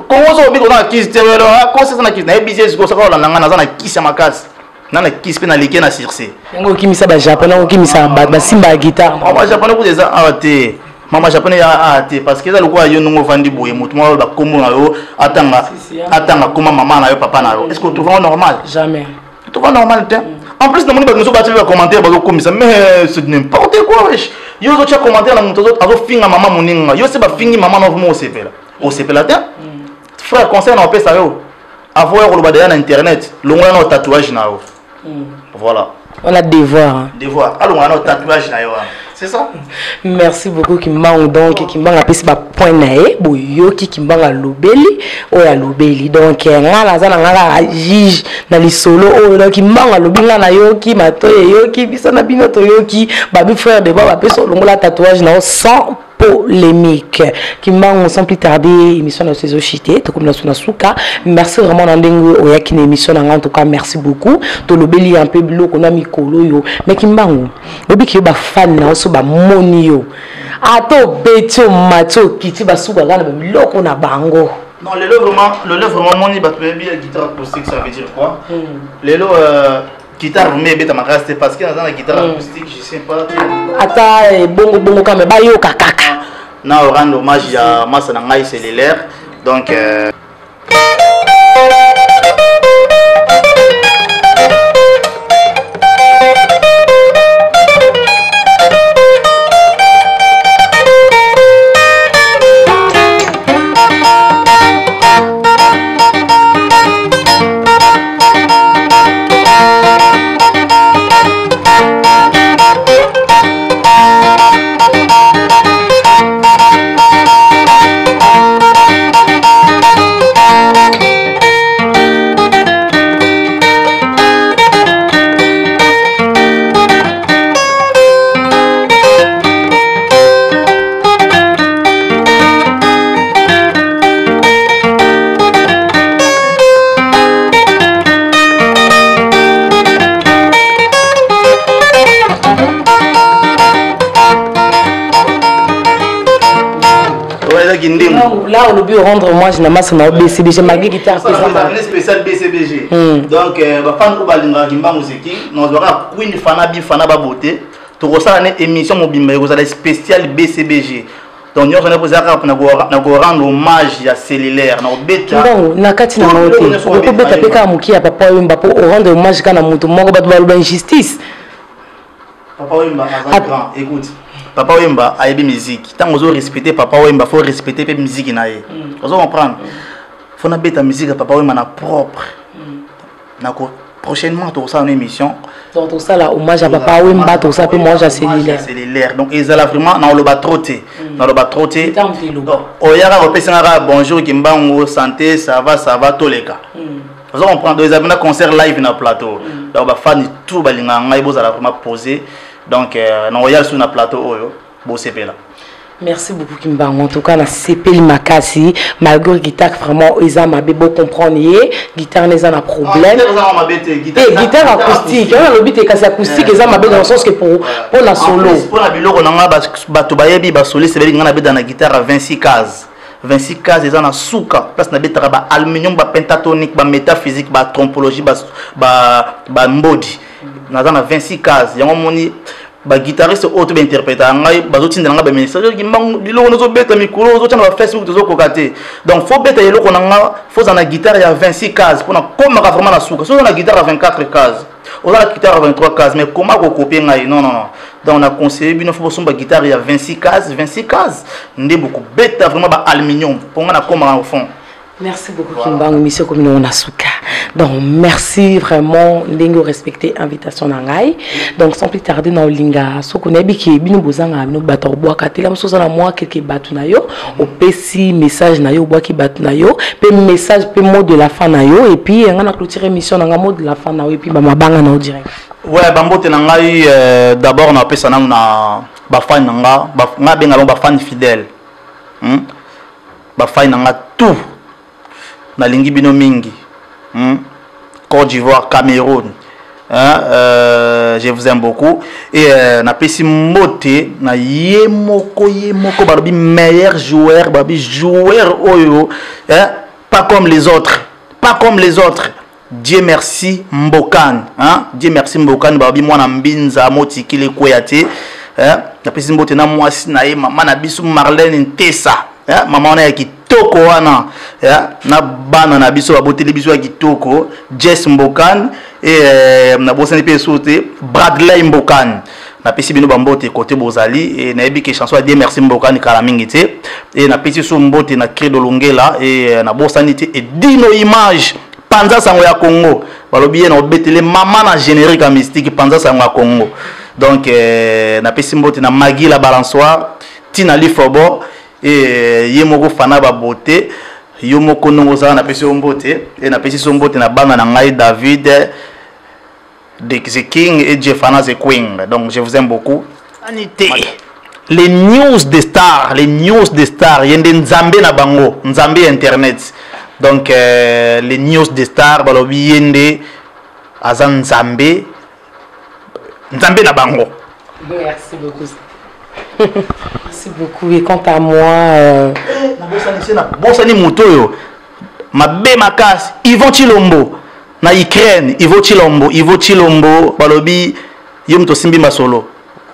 Congo so bi ko na kiss te welo ko se na kiss na ebisi ko saka na ngana na kiss ya makasi na kiss pe na leke na circe yango kimisa ba japonais kimisa ba simba guitare ba japonais ko des ate mama japonais ya ate parce que ça le quoi yo nongo vandi boye mutu mo ba komo na yo atanga koma mama na yo papa na yo est-ce que tu trouves normal jamais tu trouves normal te en plus na moni ba nous ba télé commentaire ba komisa mais c'est n'importe quoi wesh yo zo cha commentaire na mutu azo finga mama moninga yo se ba fingi mama no mo sepela o sepela te frère conseil na opesa yo avoir le badaya na internet longola na tatouage na yo voilà on a devoir alors on a tatouage na yo c'est ça. Merci beaucoup Kimbang donc Kimbang a pris ba point nae boyoki Kimbang a lobeli o ya lobeli donc ngala za ngala juge na lisolo o donc Kimbang a lobi ngala yoki matoye yoki bisana bino to yoki babi frère de baba peso longola tatouage na sans polémique Kimbang sans plus tarder émission de ces ochité to comme na souka merci vraiment nandengo o ya kine émission en tout cas merci beaucoup to lobeli un peu biloko na mikolo yo mais Kimbang obi ki ba fan na ba moni yo ato betio macho kiti basuka kana biloko na bango non le vraiment moni ba bien guitare acoustique ça veut dire quoi lelo guitare mais beta makasi c'est parce que dans la guitare acoustique je sais pas ata bongo kama ba yo kaka na rendre hommage à massa na ngai cellulaire donc là on oublie rendre moi je n'amasse na BCBG malgré guitare spécial BCBG donc ba fan ko balinga kimba musiki nous aura Queen Fana ba beauté to ko sala ne émission mobimba ko sala spécial BCBG donc nous on a posé na ko rendre hommage à cellulaire na beta bon na kati na mote ko beta peka muki ya papa wimba po rendre hommage kana mutu moko ba ba injustice papa wimba grand écoute Papa Wemba a aimé musique. Tant qu'on respecter Papa Wemba, faut respecter la musique naie. Vous comprendre? Faut n'abattre la musique Papa Wemba na propre. D'accord. Prochainement tout ça en émission. Donc tout ça là hommage à Papa Wemba, tout ça peut manger à cellulaire. Donc ils allaient vraiment dans le batroté. Dans le batroté. Donc oyara opesanga bonjour Kimbango santé ça va tous les cas. Vous comprendre? Ils avaient un concert live na plateau. Donc ba fan tout balinga ngai boza la vraiment poser. Donc, on va sur le plateau. Merci beaucoup Kimbang. En tout cas, la CP Makasi, malgré guitare vraiment, ils ont beau comprendre. Guitare n'est pas un problème. Guitare acoustique. Le but est que c'est acoustique. Ils ont dans le sens que pour la solo. Pour la bilo, on a solo, c'est dans la guitare à 26 cases. 26 cases, ils ont un souka. Place na betara ba aluminium, ba pentatonique, ba métaphysique, ba trompologie, ba mbodi. Nous avons 26 cases. Il y a un guitariste autre interpréteur. Il y a un ministre. Il y a un Facebook. Donc, il faut que la guitare il y a 26 cases. Pour vraiment la souka. Si on a la guitare à 24 cases, on a la guitare à 23 cases. Mais comment on copie? Non. Donc, on a conseillé qu'il faut que la guitare il y a 26 cases. 26 cases. On a beaucoup bête vraiment aluminium. Pour moi, on a fond. Merci beaucoup Kimbang, monsieur comme nous on a souka. Donc merci vraiment lingo respecter invitation nangai. Donc sans plus tarder dans linga so konebi ki bino bozanga bino bato boa katela mso na moi quelques batu na yo au pesi message na yo boa ki batu na yo pe message pe mot de la fin na yo et puis ngana clôturer émission na mot de la fin na yo et puis ba mabanga na direct. Ouais bambote nangai d'abord na pesa na ba fan nanga ba benga ba fan fidèle. Ba fan nanga tout na lingi bino mingi Côte d'Ivoire, Cameroun, Je vous aime beaucoup. Et na pesi mbote na yemoko balobi meilleur joueur, babi joueur oyo, pas comme les autres, pas comme les autres. Dieu merci Mbokane, Dieu merci Mbokane, babi mwana mbinza motiki le koyate, na pesi mbote na mwasi na ye mama na bisu Marlène Ntesa, maman na kitoko wana, na bana na biso baboteli biso ya kitoko, Jess Mbokane. Et na bosani pe sauté Bradley Mbokane na pesi bino bambote côté bozali et na yebi ke chanson a Dieu merci Mbokane kala mingi te et na pesi so mbote na Credo Longela et na bosani te et dino image panza sango ya Congo balobi na obetele mama na générique à mystique panza sango ya Congo donc na pesi mbote na Magui la balançoire Tina Lifobo et yemoko fana ba beauté yo moko nongo za na pesi mbote et na pesi so mbote na banga na ngai David The King et Jeffana The Queen. Donc je vous aime beaucoup. Les news des stars, yende Nzambe na bango, Nzambe internet. Donc les news des stars balobi yende azan Nzambe na bango. Merci beaucoup. Merci beaucoup. Et quant à moi, bosani mutoyo mabe makasi Yvon Chilombo na Ukraine, Yvon Chilombo balobi yom to simbi masolo.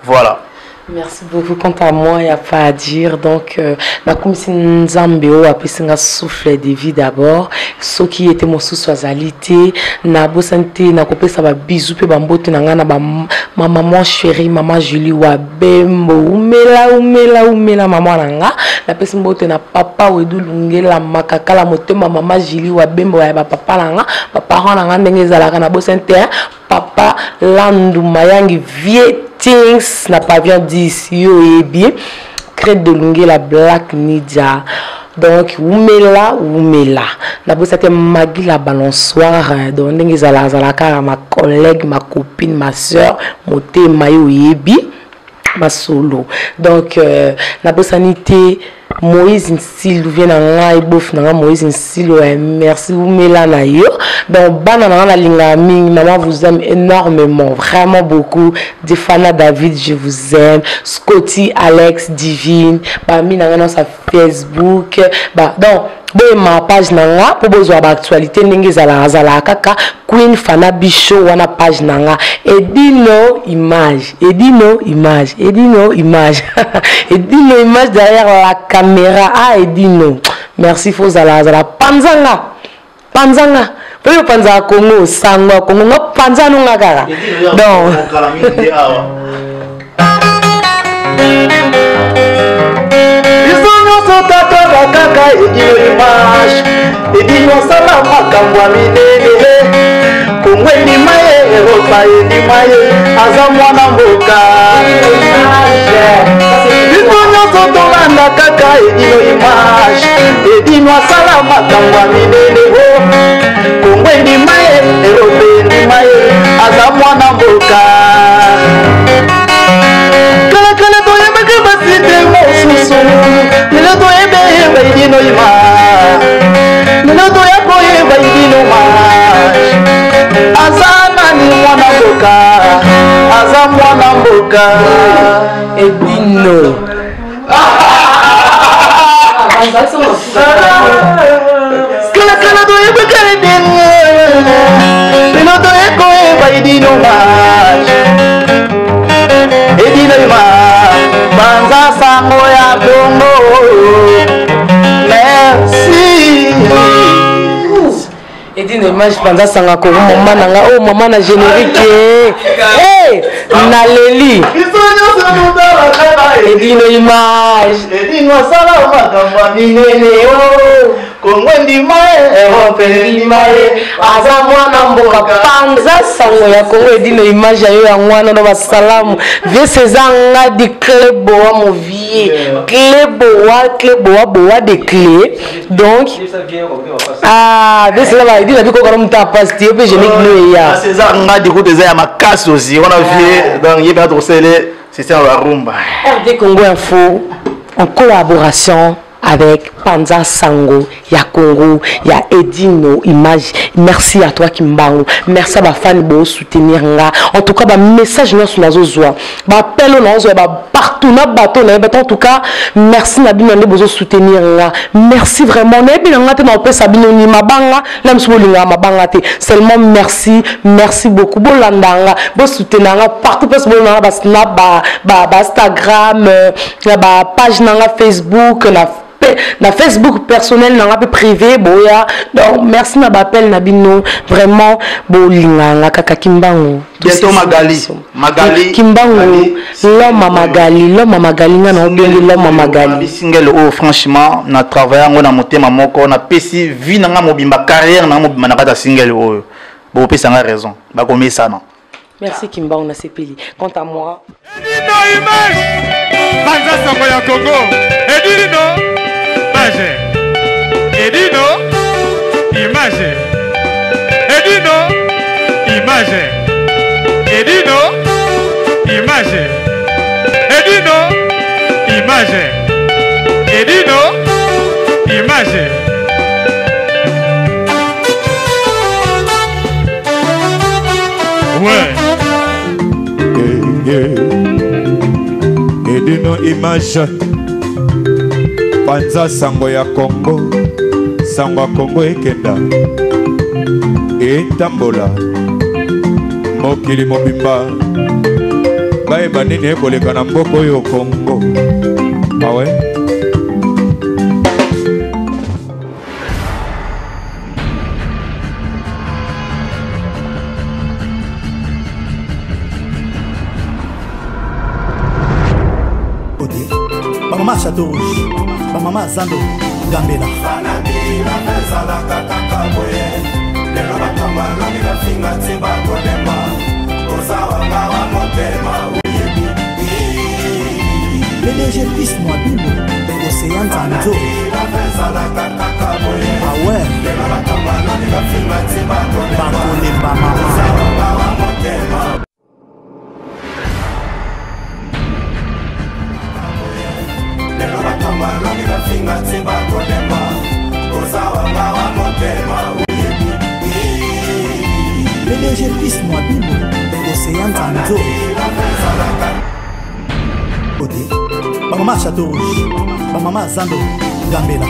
Voilà. Merci beaucoup. Quant à moi, il n'y a pas à dire. Donc, la commission Nzambeo a pu se souffler de vie d'abord. Ce qui était mon sous-soisalité, na santé, na copé ça va bisou pe bambote na ngana ba ma maman chérie, maman Julie wa bembo umela maman nanga. La personne bote na papa wedu lungela makaka la motema maman Julie wa bembo ya papa nanga, papa nanga ndenge zalaka na santé, papa landu mayangi vie things n'a pas bien dit yo et bien crête de longueur la Black Nidia donc oumela na bo c'était Magui la balançoire donc ndenge zala kara ma collègue ma copine ma soeur moté mayo yebi ma solo donc na bo sanité Moïse Nsil vient en bof na Moïse Nsil merci oumela na yo donc banana la lingami maman vous aime énormément vraiment beaucoup Defana David je vous aime Scotty Alex Divine ba mi na sa Facebook ba donc ma page nanga pour besoin d'actualité ndenge zala kaka Queen Fana Bicho wana page nanga Edino image Edino image derrière la caméra Edino merci Fozala panzanga Peu panza Congo sangwa Congo no panza nunga kaka donc kaka edino image edino sala makambo minene kumweni maye Europa edimaye aza mwana mboka edino tolanda kaka edino image edino sala makambo minene kumweni maye Europa edimaye aza mwana mboka kala toyebeke basite mosusu lelo toyebe baidino ima lelo toyebe baidino ma azana ni mwana mboka Edino kala toyebeke edino lelo toyebe baidino ma edino ima banza sango ya bongo merci Edino image banza sanga ko maman nanga oh maman na générique na leli Edino image edino sala makambo minene kongwendi mae Europe mae aza mwana mboka panza sango ya Congo Edino image yo ya mwana no basalamu vie sezanga di clebo wa movie clebo wa boa de clé donc de cela va dire biko ko mta pasteur pe je n'ai ya sezanga di ko des ya makasi aussi on a vu donc yeba to sele c'est ça la rumba RD Congo Info en collaboration avec Panza Sango, ya Congo, ya Edino Image. Merci à toi Kimbango. Merci à ma fan pour soutenir nga. En tout cas, ba message nous sur la zozoa. Ba appel nous zoa ba partout na bateau na en tout cas, merci na bino ndé bozo soutenir nga. Merci vraiment. Na bino nga te na opé sabino ni mabanga, la msolinga mabanga te. Seulement merci beaucoup. Bo landanga, bo soutenir nga partout parce que na ba snap ba Instagram, ba page na Facebook, na Facebook personnel na peu privé boya. Donc merci na bapel na bino vraiment bolinga kaka Kimbango bientôt Magali Kimbango l'homme Magali na obengi l'homme Magali single oh franchement na travailler ngo na motema moko na pesi vie na nga mobimba carrière na mobimba na kata single oh bo pesa nga raison ba komisa na. Merci Kimbango na sepeli. Quant à moi Edino Image Panza Sango ya Congo Edino Edino Image Edino Image Edino Image Edino Image Edino Image ouais Edino Image Panza Sango ya Congo Sango ya Congo ekenda etambola mokili mobimba bayeba nini ekoleka na mboka oyo Congo awe Maman Château Rouge, maman Zando Gambela. PDG Fils Mwabilo, Océan Zanzo. Ah ouais. Bakole Mama. PDG Fils Mwabilo, Océan Zanzo. Maman Château Rouge, maman Zando Gambela.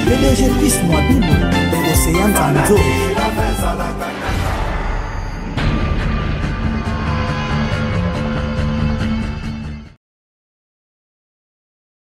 PDG Fils Mwabilo, Océan Zanzo.